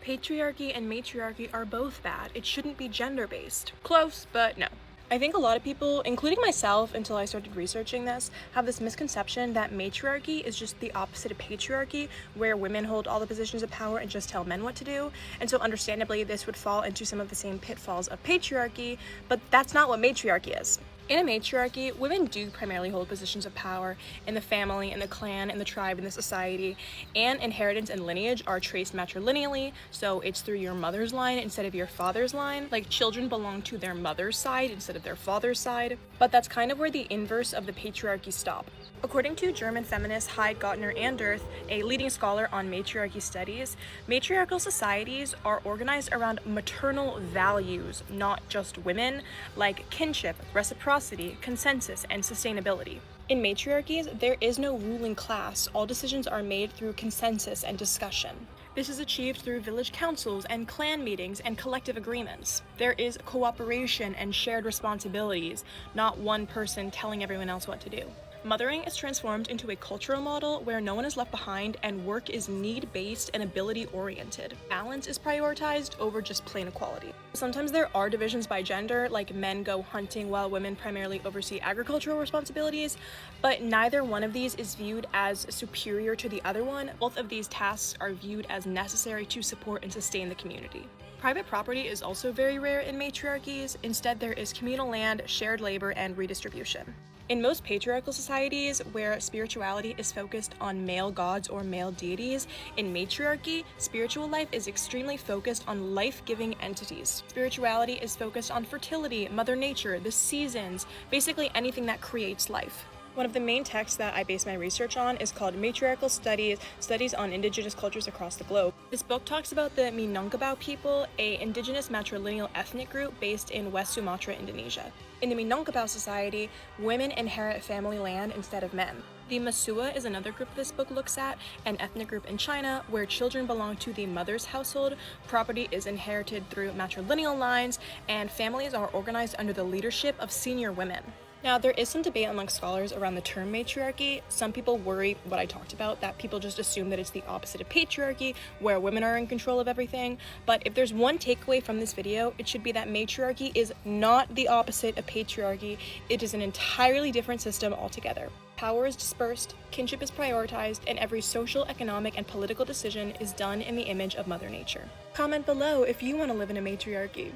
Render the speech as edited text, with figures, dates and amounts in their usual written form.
Patriarchy and matriarchy are both bad. It shouldn't be gender-based. Close, but no. I think a lot of people, including myself until I started researching this, have this misconception that matriarchy is just the opposite of patriarchy, where women hold all the positions of power and just tell men what to do. And so understandably, this would fall into some of the same pitfalls of patriarchy, but that's not what matriarchy is. In a matriarchy, women do primarily hold positions of power in the family, in the clan, in the tribe, in the society, and inheritance and lineage are traced matrilineally, so it's through your mother's line instead of your father's line. Like, children belong to their mother's side instead of their father's side, but that's kind of where the inverse of the patriarchy stop. According to German feminist Heide Gottner-Anderth, a leading scholar on matriarchy studies, matriarchal societies are organized around maternal values, not just women, like kinship, reciprocity, consensus, and sustainability. In matriarchies, there is no ruling class. All decisions are made through consensus and discussion. This is achieved through village councils and clan meetings and collective agreements. There is cooperation and shared responsibilities, not one person telling everyone else what to do. Mothering is transformed into a cultural model where no one is left behind and work is need-based and ability-oriented. Balance is prioritized over just plain equality. Sometimes there are divisions by gender, like men go hunting while women primarily oversee agricultural responsibilities, but neither one of these is viewed as superior to the other one. Both of these tasks are viewed as necessary to support and sustain the community. Private property is also very rare in matriarchies. Instead, there is communal land, shared labor, and redistribution. In most patriarchal societies, where spirituality is focused on male gods or male deities, in matriarchy, spiritual life is extremely focused on life-giving entities. Spirituality is focused on fertility, Mother Nature, the seasons, basically anything that creates life. One of the main texts that I base my research on is called Matriarchal Studies, Studies on Indigenous Cultures Across the Globe. This book talks about the Minangkabau people, an indigenous matrilineal ethnic group based in West Sumatra, Indonesia. In the Minangkabau society, women inherit family land instead of men. The Masua is another group this book looks at, an ethnic group in China where children belong to the mother's household, property is inherited through matrilineal lines, and families are organized under the leadership of senior women. Now, there is some debate among scholars around the term matriarchy. Some people worry what I talked about, that people just assume that it's the opposite of patriarchy, where women are in control of everything. But if there's one takeaway from this video, it should be that matriarchy is not the opposite of patriarchy. It is an entirely different system altogether. Power is dispersed, kinship is prioritized, and every social, economic, and political decision is done in the image of Mother Nature. Comment below if you want to live in a matriarchy.